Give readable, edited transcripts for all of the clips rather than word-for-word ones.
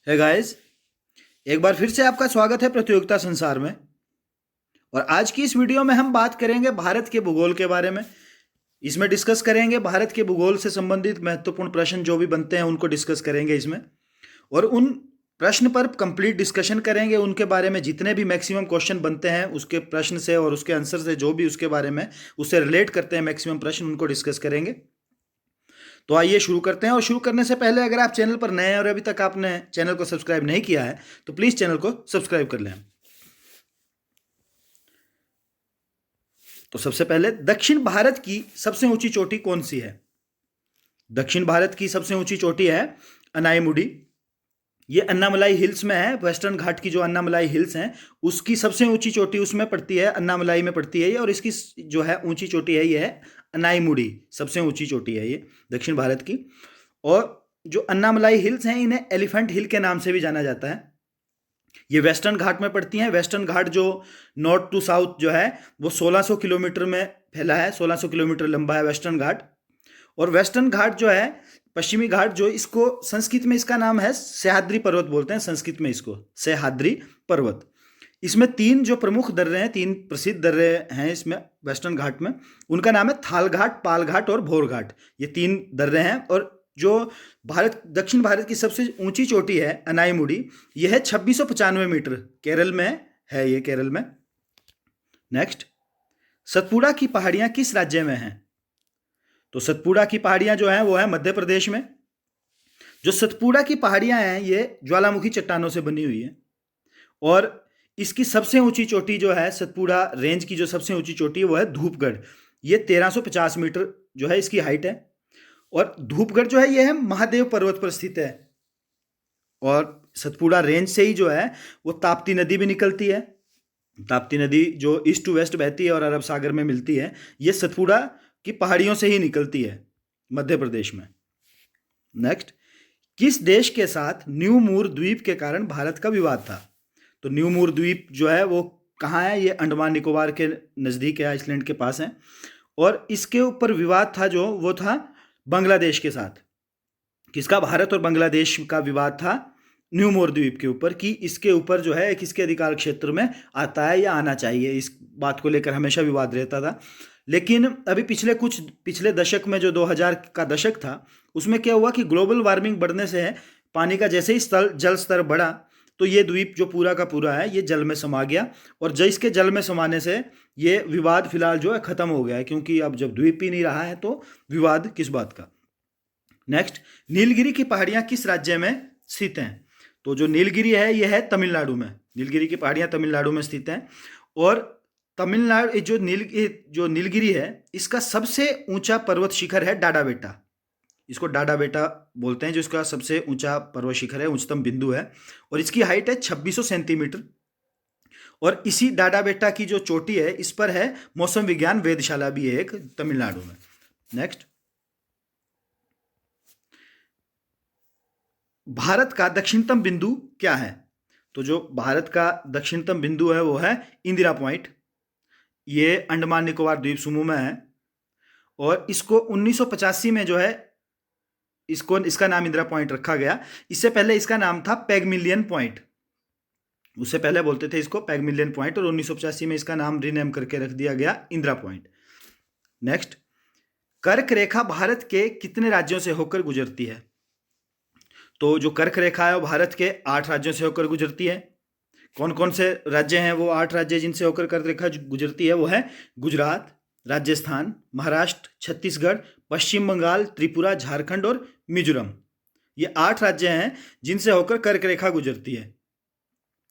है गाइस, एक बार फिर से आपका स्वागत है प्रतियोगिता संसार में। और आज की इस वीडियो में हम बात करेंगे भारत के भूगोल के बारे में। इसमें डिस्कस करेंगे भारत के भूगोल से संबंधित महत्वपूर्ण प्रश्न जो भी बनते हैं उनको डिस्कस करेंगे इसमें, और उन प्रश्न पर कंप्लीट डिस्कशन करेंगे। उनके बारे में जितने भी मैक्सिमम क्वेश्चन बनते हैं उसके प्रश्न से और उसके आंसर से, जो भी उसके बारे में उससे रिलेट करते हैं मैक्सिमम प्रश्न, उनको डिस्कस करेंगे। तो आइए शुरू करते हैं। और शुरू करने से पहले अगर आप चैनल पर नए हैं और अभी तक आपने चैनल को सब्सक्राइब नहीं किया है तो प्लीज़ चैनल को सब्सक्राइब कर लें। तो सबसे पहले, दक्षिण भारत की सबसे ऊंची चोटी कौन सी है? दक्षिण भारत की सबसे ऊंची चोटी है अनाईमुडी। ये अन्नामलाई हिल्स में है। वेस्टर्न घाट की जो अन्नामलाई हिल्स हैं उसकी सबसे ऊंची चोटी उसमें पड़ती है, अन्नामलाई में पड़ती है ये। और इसकी जो है ऊंची चोटी है ये है अनाईमुडी। सबसे ऊंची चोटी है ये दक्षिण भारत की। और जो अन्नामलाई हिल्स हैं इन्हें एलिफेंट हिल के नाम से भी जाना जाता है। ये वेस्टर्न घाट में पड़ती हैं। वेस्टर्न घाट जो नॉर्थ टू साउथ जो है वो 1600 किलोमीटर में फैला है। 1600 किलोमीटर लंबा है वेस्टर्न घाट। और वेस्टर्न घाट जो है, पश्चिमी घाट, जो इसको संस्कृत में इसका नाम है सह्याद्री पर्वत बोलते हैं। संस्कृत में इसको सह्याद्री पर्वत। इसमें तीन जो प्रमुख दर्रे हैं, तीन प्रसिद्ध दर्रे हैं इसमें वेस्टर्न घाट में। उनका नाम है थाल घाट, पाल घाट और भोर घाट। ये तीन दर्रे हैं। और जो दक्षिण भारत की सबसे ऊंची चोटी है अनाईमुडी, यह है 2695 मीटर। केरल में है ये, केरल में। नेक्स्ट, सतपुड़ा की पहाड़ियां किस राज्य में हैं? तो सतपुड़ा की पहाड़ियां जो हैं वो है मध्य प्रदेश में। जो सतपुड़ा की पहाड़ियां हैं ये ज्वालामुखी चट्टानों से बनी हुई है। और इसकी सबसे ऊंची चोटी जो है सतपुड़ा रेंज की, जो सबसे ऊंची चोटी है वो है धूपगढ़। ये 1350 मीटर जो है इसकी हाइट है। और धूपगढ़ जो है ये है महादेव पर्वत पर स्थित है। और सतपुड़ा रेंज से ही जो है वो ताप्ती नदी भी निकलती है। ताप्ती नदी जो ईस्ट टू वेस्ट बहती है और अरब सागर में मिलती है, ये सतपुड़ा की पहाड़ियों से ही निकलती है मध्य प्रदेश में। नेक्स्ट, किस देश के साथ न्यू मूर द्वीप के कारण भारत का विवाद था? तो न्यू मूर द्वीप जो है वो कहाँ है? ये अंडमान निकोबार के नज़दीक है, आइसलैंड के पास है। और इसके ऊपर विवाद था जो, वो था बांग्लादेश के साथ। किसका? भारत और बांग्लादेश का विवाद था न्यू मूर द्वीप के ऊपर, कि इसके ऊपर जो है किसके अधिकार क्षेत्र में आता है या आना चाहिए। इस बात को लेकर हमेशा विवाद रहता था। लेकिन अभी पिछले दशक में, जो 2000 का दशक था, उसमें क्या हुआ कि ग्लोबल वार्मिंग बढ़ने से पानी का जैसे ही जल स्तर बढ़ा तो ये द्वीप जो पूरा का पूरा है ये जल में समा गया। और जो इसके जल में समाने से ये विवाद फिलहाल जो है ख़त्म हो गया है, क्योंकि अब जब द्वीप ही नहीं रहा है तो विवाद किस बात का। नेक्स्ट, नीलगिरी की पहाड़ियाँ किस राज्य में स्थित हैं? तो जो नीलगिरी है ये है तमिलनाडु में। नीलगिरी की पहाड़ियाँ तमिलनाडु में स्थित हैं। और तमिलनाडु जो नीलगिरी है इसका सबसे ऊंचा पर्वत शिखर है डाडा बेटा। इसको डाडा बेटा बोलते हैं, जो इसका सबसे ऊंचा पर्वत शिखर है, उच्चतम बिंदु है। और इसकी हाइट है 2600 सेंटीमीटर। और इसी डाडा बेटा की जो चोटी है इस पर है मौसम विज्ञान वेधशाला भी है एक, तमिलनाडु में। नेक्स्ट, भारत का दक्षिणतम बिंदु क्या है? तो जो भारत का दक्षिणतम बिंदु है वो है इंदिरा पॉइंट। ये अंडमान निकोबार द्वीप समूह में है। और इसको 1985 में जो है इसका नाम इंदिरा पॉइंट रखा गया। इससे पहले इसका नाम था पैगमिलियन पॉइंट। उससे पहले बोलते थे इसको पैगमिलियन पॉइंट, और 1985 में इसका नाम रीनेम करके रख दिया गया इंदिरा पॉइंट। नेक्स्ट, कर्क रेखा भारत के कितने राज्यों से होकर गुजरती है? तो जो कर्क रेखा है वो भारत के 8 राज्यों से होकर गुजरती है। कौन कौन से राज्य हैं वो 8 राज्य जिनसे होकर कर्क रेखा गुजरती है? वो है गुजरात, राजस्थान, महाराष्ट्र, छत्तीसगढ़, पश्चिम बंगाल, त्रिपुरा, झारखंड और मिजोरम। ये 8 राज्य हैं जिनसे होकर कर्क रेखा गुजरती है।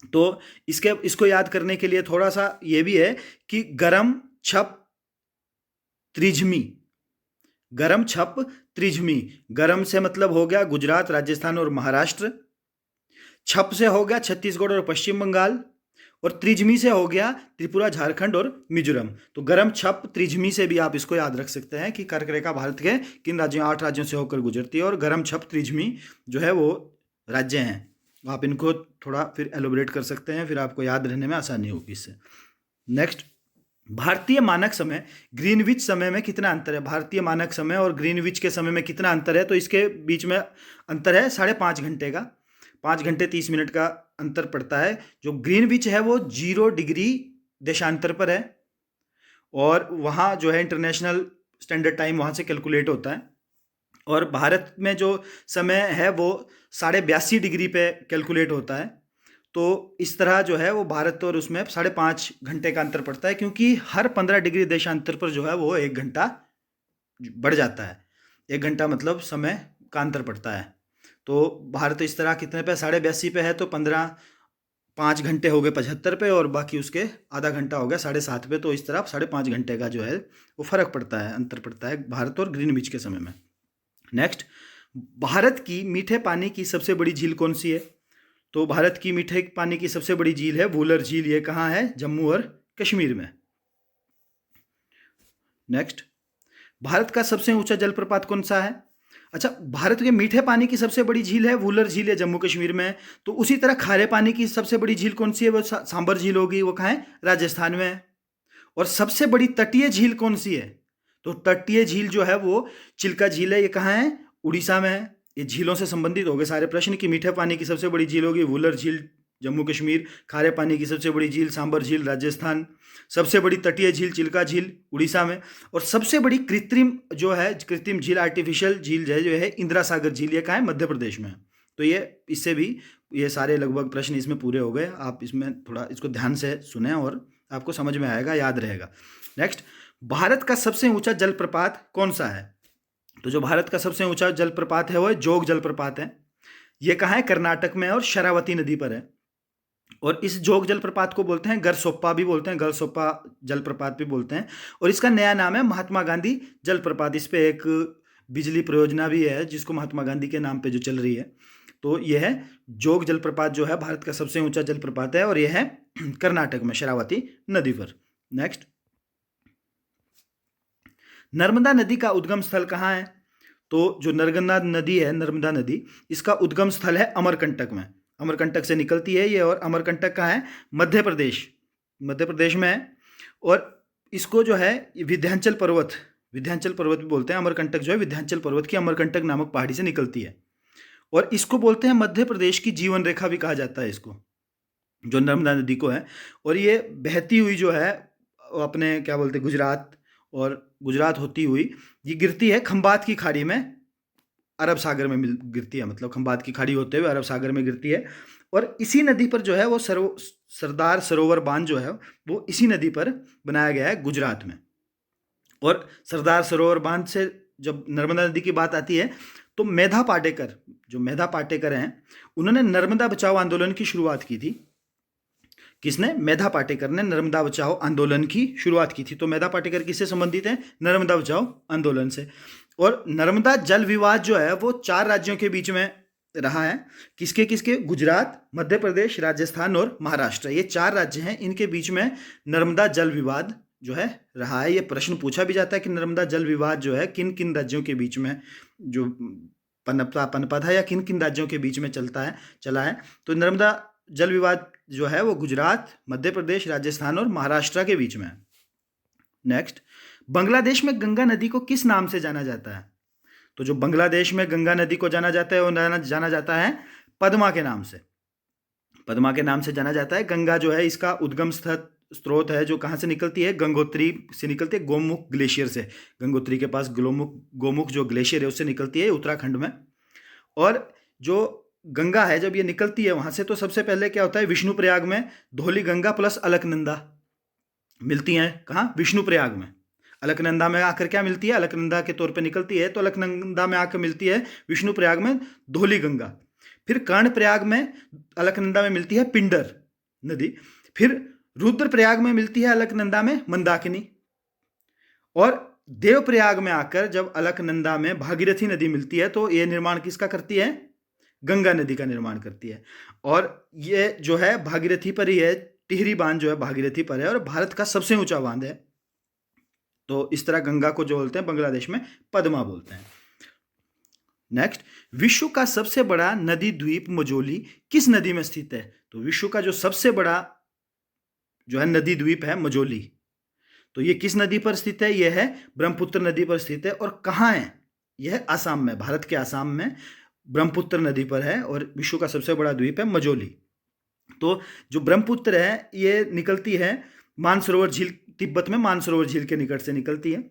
तो इसको याद करने के लिए थोड़ा सा ये भी है कि गरम छप त्रिझमी। गरम छप त्रिझमी। गरम से मतलब हो गया गुजरात, राजस्थान और महाराष्ट्र। छप से हो गया छत्तीसगढ़ और पश्चिम बंगाल। और त्रिझमी से हो गया त्रिपुरा, झारखंड और मिजोरम। तो गरम छप त्रिझमी से भी आप इसको याद रख सकते हैं कि कर्क रेखा भारत के किन राज्यों, 8 राज्यों से होकर गुजरती है। और गरम छप त्रिझमी जो है वो राज्य हैं। आप इनको थोड़ा फिर एलोबरेट कर सकते हैं, फिर आपको याद रहने में आसानी होगी इससे। नेक्स्ट, भारतीय मानक समय ग्रीनविच समय में कितना अंतर है? भारतीय मानक समय और ग्रीनविच के समय में कितना अंतर है? तो इसके बीच में अंतर है 5.5 घंटे का। 5 घंटे 30 मिनट का अंतर पड़ता है। जो ग्रीनविच है वो 0 डिग्री देशांतर पर है, और वहाँ जो है इंटरनेशनल स्टैंडर्ड टाइम वहाँ से कैलकुलेट होता है। और भारत में जो समय है वो 82.5 डिग्री पे कैलकुलेट होता है। तो इस तरह जो है वो भारत और उसमें 5.5 घंटे का अंतर पड़ता है, क्योंकि हर 15 डिग्री देशांतर पर जो है वो 1 घंटा बढ़ जाता है। 1 घंटा मतलब समय का अंतर पड़ता है। तो भारत इस तरह कितने पे 82.5 पे है, तो 5 घंटे हो गए 75 पे, और बाकी उसके आधा घंटा हो गया 7.5 पे। तो इस तरह 5.5 घंटे का जो है वो फर्क पड़ता है, अंतर पड़ता है भारत और ग्रीनविच के समय में। नेक्स्ट, भारत की मीठे पानी की सबसे बड़ी झील कौन सी है? तो भारत की मीठे पानी की सबसे बड़ी झील है वूलर झील। ये कहाँ है? जम्मू और कश्मीर में। नेक्स्ट, भारत का सबसे ऊंचा जलप्रपात कौन सा है? अच्छा, भारत के मीठे पानी की सबसे बड़ी झील है वूलर झील है, जम्मू कश्मीर में। तो उसी तरह खारे पानी की सबसे बड़ी झील कौन सी है? वो सांबर झील होगी। वो कहाँ है? राजस्थान में है। और सबसे बड़ी तटीय झील कौन सी है? तो तटीय झील जो है वो चिल्का झील है। ये कहाँ है? उड़ीसा में है। ये झीलों से संबंधित हो गए सारे प्रश्न कि मीठे पानी की सबसे बड़ी झील होगी वूलर झील, जम्मू कश्मीर। खारे पानी की सबसे बड़ी झील सांबर झील, राजस्थान। सबसे बड़ी तटीय झील चिल्का झील, उड़ीसा में। और सबसे बड़ी कृत्रिम जो है, कृत्रिम झील, आर्टिफिशियल झील जो है इंदिरा सागर झील। ये कहाँ है? मध्य प्रदेश में। तो ये इससे भी ये सारे लगभग प्रश्न इसमें पूरे हो गए। आप इसमें थोड़ा इसको ध्यान से सुने और आपको समझ में आएगा, याद रहेगा। नेक्स्ट, भारत का सबसे ऊंचा जलप्रपात कौन सा है? तो जो भारत का सबसे ऊंचा जलप्रपात है वो जोग जलप्रपात है। ये कहाँ है? कर्नाटक में और शरावती नदी पर है। और इस जोग जलप्रपात को बोलते हैं गरसोप्पा भी बोलते हैं, गरसोप्पा जलप्रपात भी बोलते हैं। और इसका नया नाम है महात्मा गांधी जलप्रपात। इस पे एक बिजली परियोजना भी है जिसको महात्मा गांधी के नाम पे जो चल रही है। तो यह है जोग जलप्रपात, जो है भारत का सबसे ऊंचा जलप्रपात है, और यह है कर्नाटक में शरावती नदी पर। नेक्स्ट, नर्मदा नदी का उद्गम स्थल कहाँ है? तो जो नर्मदा नदी है, नर्मदा नदी, इसका उद्गम स्थल है अमरकंटक में। अमरकंटक से निकलती है ये। और अमरकंटक कहाँ है? मध्य प्रदेश, मध्य प्रदेश में है। और इसको जो है विंध्याचल पर्वत भी बोलते हैं। अमरकंटक जो है विंध्याचल पर्वत की अमरकंटक नामक पहाड़ी से निकलती है। और इसको बोलते हैं मध्य प्रदेश की जीवन रेखा भी कहा जाता है इसको, जो नर्मदा नदी को है। और ये बहती हुई जो है अपने क्या बोलते हैं गुजरात, और गुजरात होती हुई ये गिरती है खंबात की खाड़ी में, अरब सागर में गिरती है। मतलब खंबात की खाड़ी होते हुए अरब सागर में गिरती है। और इसी नदी पर जो है वो सरदार सरोवर बांध जो है वो इसी नदी पर बनाया गया है गुजरात में। और सरदार सरोवर बांध से जब नर्मदा नदी की बात आती है तो मेधा पाटेकर, जो मेधा पाटेकर हैं, उन्होंने नर्मदा बचाओ आंदोलन की शुरुआत की थी। किसने? मेधा पाटेकर ने नर्मदा बचाओ आंदोलन की शुरुआत की थी। तो मेधा पाटेकर किससे संबंधित है? नर्मदा बचाओ आंदोलन से। और नर्मदा जल विवाद जो है वो 4 राज्यों के बीच में रहा है। किसके किसके? गुजरात, मध्य प्रदेश, राजस्थान और महाराष्ट्र। ये 4 राज्य हैं, इनके बीच में नर्मदा जल विवाद जो है रहा है। ये प्रश्न पूछा भी जाता है कि नर्मदा जल विवाद जो है किन किन राज्यों के बीच में जो पनपा था, या किन किन राज्यों के बीच में चला है। तो नर्मदा जल विवाद जो है वो गुजरात, मध्य प्रदेश, राजस्थान और महाराष्ट्र के बीच में है। नेक्स्ट, बांग्लादेश में गंगा नदी को किस नाम से जाना जाता है? तो जो बांग्लादेश में गंगा नदी को जाना जाता है वो जाना जाता है पद्मा के नाम से। पद्मा के नाम से जाना जाता है। गंगा जो है इसका उद्गम स्रोत है, जो कहाँ से निकलती है? गंगोत्री से निकलती है, गोमुख ग्लेशियर से। गंगोत्री के पास गोमुख जो ग्लेशियर है उससे निकलती है, उत्तराखंड में। और जो गंगा है जब ये निकलती है वहां से, तो सबसे पहले क्या होता है? विष्णुप्रयाग में धौली गंगा प्लस अलकनंदा मिलती हैं। कहाँ? विष्णुप्रयाग में। अलकनंदा में आकर क्या मिलती है? अलकनंदा के तौर पे निकलती है। तो अलकनंदा में आकर मिलती है विष्णुप्रयाग में धौली गंगा। फिर कर्णप्रयाग में अलकनंदा में मिलती है पिंडर नदी। फिर रुद्रप्रयाग में मिलती है अलकनंदा में मंदाकिनी। और देवप्रयाग में आकर जब अलकनंदा में भागीरथी नदी मिलती है, तो ये निर्माण किसका करती है? गंगा नदी का निर्माण करती है। और ये जो है भागीरथी पर ही है। टिहरी बांध जो है भागीरथी पर है और भारत का सबसे ऊंचा बांध है। तो इस तरह गंगा को जो बोलते हैं बांग्लादेश में पद्मा बोलते हैं। नेक्स्ट, विश्व का सबसे बड़ा नदी द्वीप मजोली किस नदी में स्थित है? तो विश्व का जो सबसे बड़ा जो है नदी द्वीप है मजोली, तो ये किस नदी पर स्थित है? यह है ब्रह्मपुत्र नदी पर स्थित है। और कहाँ है? यह है आसाम में, भारत के आसाम में ब्रह्मपुत्र नदी पर है और विश्व का सबसे बड़ा द्वीप है मजोली। तो जो ब्रह्मपुत्र है ये निकलती है मानसरोवर झील, तिब्बत में मानसरोवर झील के निकट से निकलती है।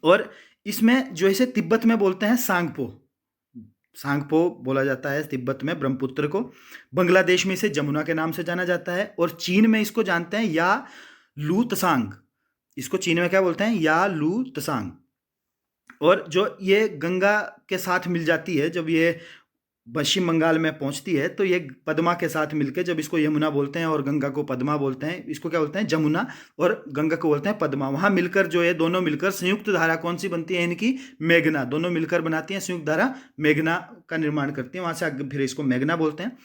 और इसमें जो इसे तिब्बत में बोलते हैं सांगपो, सांगपो बोला जाता है तिब्बत में ब्रह्मपुत्र को। बांग्लादेश में इसे जमुना के नाम से जाना जाता है और चीन में इसको जानते हैं या लू त्सांग। इसको चीन में क्या बोलते हैं? या लू त्सांग। और जो ये गंगा के साथ मिल जाती है, जब ये पश्चिम बंगाल में पहुंचती है तो ये पद्मा के साथ मिलकर, जब इसको यमुना बोलते हैं और गंगा को पद्मा बोलते हैं, इसको क्या बोलते हैं? जमुना, और गंगा को बोलते हैं पद्मा। वहां मिलकर जो है दोनों मिलकर संयुक्त धारा कौन सी बनती है इनकी? मेघना। दोनों मिलकर बनाती हैं संयुक्त धारा, मेघना का निर्माण करती है। वहां से आगे फिर इसको मेघना बोलते हैं।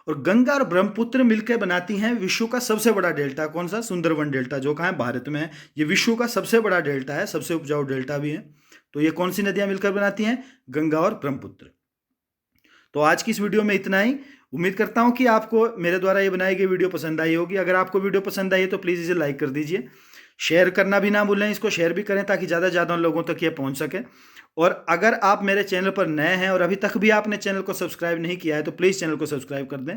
और गंगा और ब्रह्मपुत्र मिलकर बनाती हैं विश्व का सबसे बड़ा डेल्टा। कौन सा? सुंदरवन डेल्टा, जो कहाँ है? भारत में है। ये विश्व का सबसे बड़ा डेल्टा है, सबसे उपजाऊ डेल्टा भी है। तो ये कौन सी नदियां मिलकर बनाती हैं? गंगा और ब्रह्मपुत्र। तो आज की इस वीडियो में इतना ही। उम्मीद करता हूं कि आपको मेरे द्वारा ये बनाई गई वीडियो पसंद आई होगी। अगर आपको वीडियो पसंद आई है तो प्लीज़ इसे लाइक कर दीजिए, शेयर करना भी ना भूलें। इसको शेयर भी करें ताकि ज़्यादा से ज़्यादा लोगों तक ये पहुंच सके। और अगर आप मेरे चैनल पर नए हैं और अभी तक भी आपने चैनल को सब्सक्राइब नहीं किया है तो प्लीज़ चैनल को सब्सक्राइब कर दें।